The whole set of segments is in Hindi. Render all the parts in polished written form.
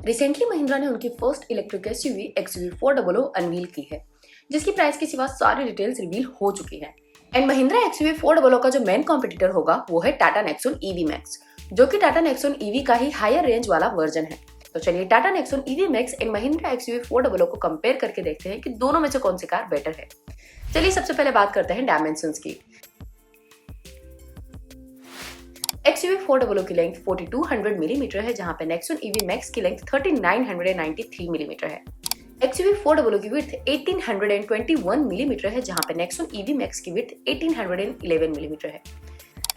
रिसेंटली महिंद्रा ने उनकी first electric SUV XUV 400 unveil की है, जिसकी प्राइस के सिवा सारी डिटेल्स रिवील हो चुकी है। एंड महिंद्रा XUV 400 का जो मेन कॉम्पिटिटर होगा वो है टाटा नेक्सॉन EV मैक्स, जो कि टाटा नेक्सॉन EV का ही हायर रेंज वाला वर्जन है। तो चलिए Tata Nexon EV max and Mahindra XUV 400 को कंपेयर करके देखते हैं कि दोनों में से कौन सी कार बेटर है। चलिए सबसे पहले बात करते हैं डायमेंशंस की। XUV 400 की लेंथ 4200 मिलीमीटर है, जहां पे नेक्सॉन EV मैक्स की लेंथ 3993 मिलीमीटर है। XUV 400 की विड्थ 1821 मिलीमीटर है, जहां पे नेक्सॉन EV मैक्स की विड्थ 1811 मिलीमीटर है।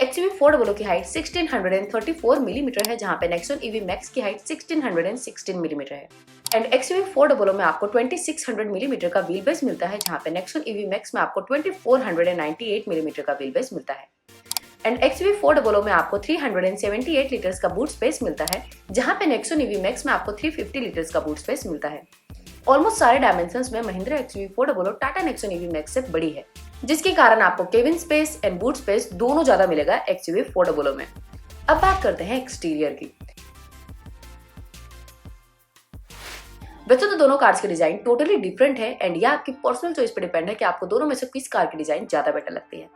XUV 400 की हाइट 1634 मिलीमीटर है, जहां पे नेक्सॉन EV मैक्स की हाइट 1616 मिलीमीटर है। एंड XUV 400 में आपको 2600 मिलीमीटर का व्हील बेस मिलता है, जहां पे नेक्सॉन EV मैक्स में आपको 2498 मिलीमीटर का व्हील बेस मिलता है। एंड XUV 400 में आपको 378 लीटर्स का बूट स्पेस मिलता है, जहां पे नेक्सॉन EV मैक्स में आपको 350 लीटर्स का बूट स्पेस मिलता है। ऑलमोस्ट सारे डायमेंशंस में Mahindra XUV 400 Tata Nexon EV max से बड़ी है, जिसके कारण आपको cabin space and boot space दोनों ज्यादा मिलेगा XUV 400 में। अब बात करते हैं एक्सटीरियर की। वैसे तो दोनों कार्स के डिजाइन टोटली डिफरेंट है एंड यह आपकी पर्सनल चॉइस पर डिपेंड है कि आपको दोनों में से किस कार की डिजाइन ज्यादा बेटर लगती है।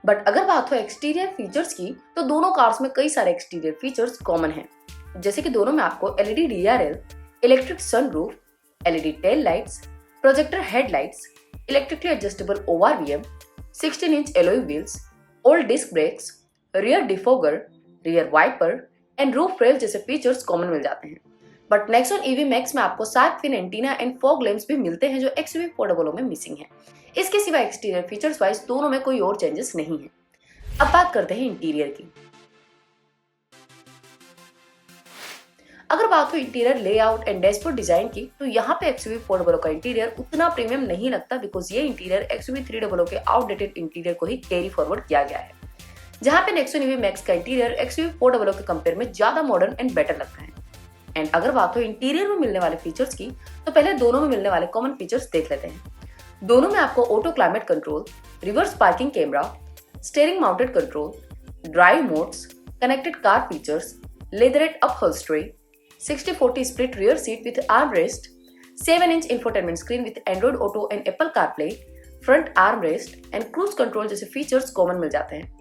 बट अगर बात हो एक्सटीरियर फीचर्स की, तो दोनों कार्स में कई सारे एक्सटीरियर फीचर्स कॉमन हैं, जैसे कि दोनों में आपको LED DRL, electric sunroof, LED tail lights, projector headlights, electrically adjustable ORVM, 16 inch alloy wheels, old disc brakes, rear defogger, rear wiper and roof rail जैसे फीचर्स कॉमन मिल जाते हैं। बट नेक्सॉन EV मैक्स में आपको 7 pin antenna and fog lamps भी मिलते हैं, जो XUV 400 में मिसिंग है। इसके सिवा एक्सटीरियर फीचर्स वाइज दोनों में कोई और चेंजेस नहीं है। अब बात करते हैं इंटीरियर की। अगर बात हो interior layout and dashboard design की, तो यहाँ पे XUV 400 का इंटीरियर उतना प्रीमियम नहीं लगता, बिकॉज ये इंटीरियर XUV 300 के आउटडेटेड इंटीरियर को ही कैरी फॉरवर्ड किया गया है। जहाँ पे नेक्सॉन EV मैक्स का इंटीरियर XUV 400 के कंपेयर में ज्यादा मॉडर्न एंड बेटर लगता है। एंड अगर बात हो इंटीरियर में मिलने वाले फीचर्स की, तो पहले दोनों में मिलने वाले कॉमन फीचर्स देख लेते हैं। दोनों में आपको auto climate control, reverse parking camera, steering mounted control, drive modes, connected car features, leatherette upholstery, 60/40 split rear seat with arm rest, 7 inch infotainment screen with Android auto and Apple CarPlay, front arm rest and cruise control जैसे फीचर्स कॉमन मिल जाते हैं।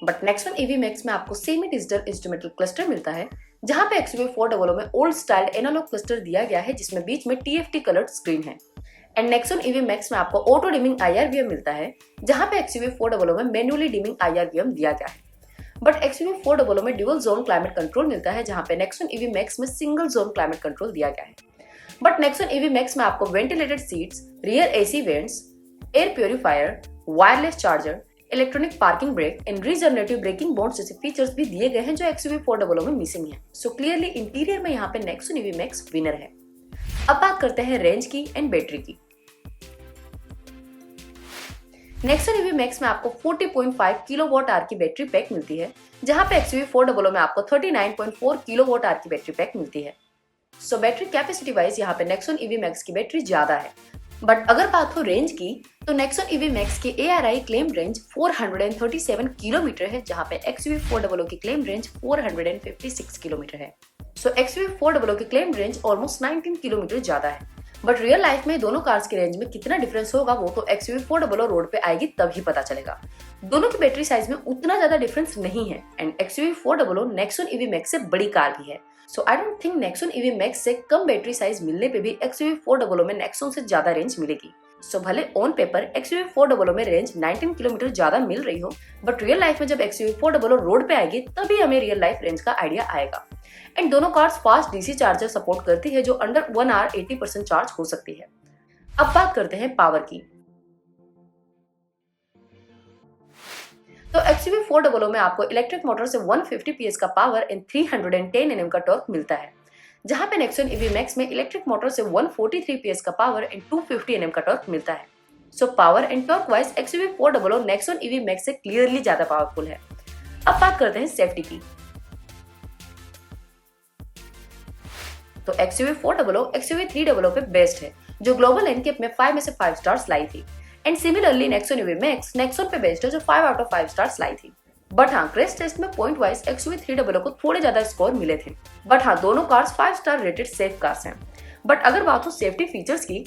बट नेक्सॉन EV मैक्स में आपको सेमी डिजिटल इंस्ट्रूमेंटल क्लस्टर मिलता है, जहां पे XUV 400 में ओल्ड स्टाइल एनालॉग क्लस्टर दिया गया है, जिसमें बीच में TFT कलर्ड स्क्रीन है। एंड नेक्सॉन EV मैक्स में आपको ऑटो डिमिंग IRVM मिलता है, जहां पे XUV 400 में मैन्युअली डिमिंग IRVM दिया गया है। बट XUV 400 में ड्यूअल जोन क्लाइमेट कंट्रोल मिलता है, जहां पे नेक्सॉन EV मैक्स में सिंगल जोन क्लाइमेट कंट्रोल दिया गया है। बट नेक्सॉन EV मैक्स में आपको ventilated seats, rear AC vents, air purifier, wireless charger, electronic parking brake and regenerative braking board जैसे फीचर्स भी दिए गए हैं, जो XUV 400 में मिसिंग है। सो क्लियरली इंटीरियर में यहाँ पे नेक्सॉन EV मैक्स विनर है। अब बात करते हैं रेंज की एंड बैटरी की। नेक्सॉन EV मैक्स में आपको 40.5 किलोवाट आवर की बैटरी पैक मिलती है, जहां पे XUV 400 में आपको 39.4 किलोवाट आवर की बैटरी पैक मिलती है। सो बैटरी कैपेसिटी वाइज यहाँ पे नेक्सॉन EV मैक्स की बैटरी ज्यादा है। बट अगर बात हो रेंज की, तो नेक्सॉन EV मैक्स की ARI क्लेम रेंज 437 किलोमीटर है, जहां पे XUV 400 की क्लेम रेंज 456 किलोमीटर है। सो XUV 400 की क्लेम रेंज ऑलमोस्ट 19 किलोमीटर ज्यादा है। बट रियल लाइफ में दोनों कार्स की रेंज में कितना डिफरेंस होगा, वो तो XUV 400 रोड पे आएगी तभी पता चलेगा। दोनों की बैटरी साइज में उतना ज्यादा डिफरेंस नहीं है and XUV 400 Nexon EV max से बड़ी कार भी है। So I don't think Nexon EV max से कम बैटरी साइज मिलने पे भी XUV 400 में नेक्सॉन से ज्यादा रेंज मिलेगी। सो भले ऑन पेपर XUV 400 में रेंज 19 किलोमीटर ज्यादा मिल रही हो, बट रियल लाइफ में जब XUV 400 रोड पे आएगी तभी हमें रियल लाइफ रेंज का आइडिया आएगा। एंड दोनों cars fast DC charger support करती है, जो अंडर 1 आवर 80% चार्ज हो सकती है। अब बात करते हैं पावर की। तो XUV 400 में आपको इलेक्ट्रिक मोटर से 150 PS का पावर एंड 310 Nm का टॉर्क मिलता है, जहां पे नेक्सॉन EV मैक्स में इलेक्ट्रिक मोटर से 143 PS का पावर एंड 250 Nm का टॉर्क मिलता है। So power and torque wise XUV 400 Nexon EV max से क्लियरली ज्यादा पावरफुल है। अब बात करते हैं सेफ्टी की। तो XUV 400 XUV 300 पे बेस्ट है, जो ग्लोबल एनकेप में 5 में से 5 स्टार्स लाई थी। And similarly Nexon EV max Nexon पे बेस्ट है, जो 5 आउट ऑफ 5 स्टार्स लाई थी। बट हाँ, क्रैश टेस्ट में पॉइंट वाइज XUV300 को थोड़े ज्यादा स्कोर मिले थे। बट हाँ, दोनों cars 5 star rated safe cars हैं। बट अगर बात हो सेफ्टी फीचर्स की,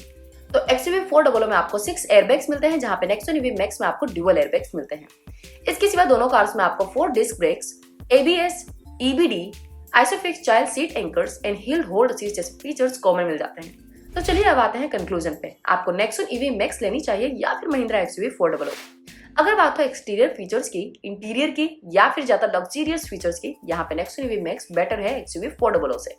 तो XUV400 में आपको 6 एयरबैग्स मिलते हैं, जहां पे नेक्सॉन EV मैक्स में आपको ड्यूअल एयरबैग्स मिलते हैं। इसके सिवा दोनों कार्स में आपको 4 disc brakes, ABS, EBD, Isofix child seat anchors and hill hold assist जैसे फीचर्स कॉमन मिल जाते हैं। तो चलिए अब आते हैं कंक्लूजन पे, आपको नेक्सॉन EV मैक्स लेनी चाहिए या फिर महिंद्रा XUV400। अगर बात हो एक्सटीरियर फीचर्स की, इंटीरियर की या फिर ज्यादा लग्जरियस फीचर्स की, यहाँ पे नेक्सॉन EV मैक्स बेटर है XUV400 से।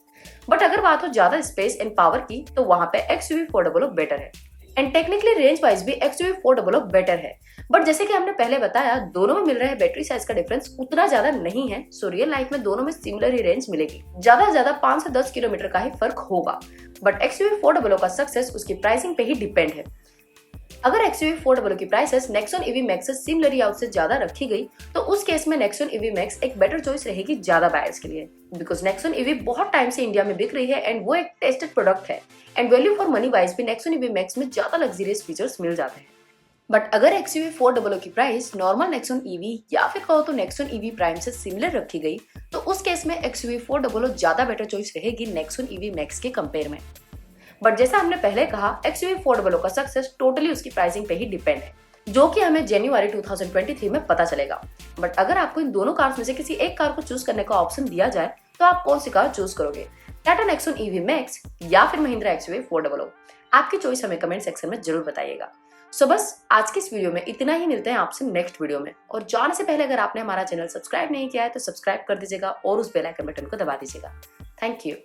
बट अगर बात हो ज्यादा स्पेस एंड पावर की, तो वहां पे XUV400 बेटर है। एंड टेक्निकली रेंज वाइज भी XUV400 बेटर है। बट जैसे कि हमने पहले बताया, दोनों में मिल रहे बैटरी साइज का डिफरेंस उतना ज्यादा नहीं है, सो रियल लाइफ में दोनों में सिमिलर ही रेंज मिलेगी, ज्यादा 5 से 10 किलोमीटर का ही फर्क होगा। बट XUV400 का सक्सेस उसकी प्राइसिंग पे ही डिपेंड है। अगर XUV400 की प्राइसेस नेक्सॉन EV मैक्स से सिमिलर या उससे ज्यादा रखी गई, तो उस केस में नेक्सॉन EV मैक्स एक बेटर चॉइस रहेगी ज्यादा बायर्स के लिए, बिकॉज नेक्सॉन EV बहुत टाइम से इंडिया में बिक रही है एंड वो एक टेस्टेड प्रोडक्ट है। And value for money wise भी नेक्सॉन EV मैक्स में ज्यादा लग्जरियस फीचर्स मिल जाते हैं। बट अगर XUV400 की प्राइस नॉर्मल नेक्सॉन EV या फिर कहो तो नेक्सॉन EV प्राइम से सिमिलर रखी गई, तो उस केस में XUV400 ज्यादा बेटर चॉइस रहेगी नेक्सॉन EV मैक्स के कंपेयर में। बट जैसा हमने पहले कहा, XUV400 का सक्सेस टोटली उसकी प्राइसिंग पे ही डिपेंड है, जो कि हमें जनवरी 2023 में पता चलेगा। बट अगर आपको इन दोनों कार्स में से किसी एक कार को चूज करने का ऑप्शन दिया जाए, तो आप कौन सी कार चूज करोगे, टाटा नेक्सॉन EV मैक्स या फिर महिंद्रा XUV400? आपकी चॉइस हमें कमेंट सेक्शन में जरूर बताइएगा। सो बस आज की इस वीडियो में इतना ही, मिलते हैं आपसे नेक्स्ट वीडियो में। और जाने से पहले अगर आपने हमारा चैनल सब्सक्राइब नहीं किया है तो सब्सक्राइब कर दीजिएगा और उस बेल आइकन बटन को दबा दीजिएगा। Thank you.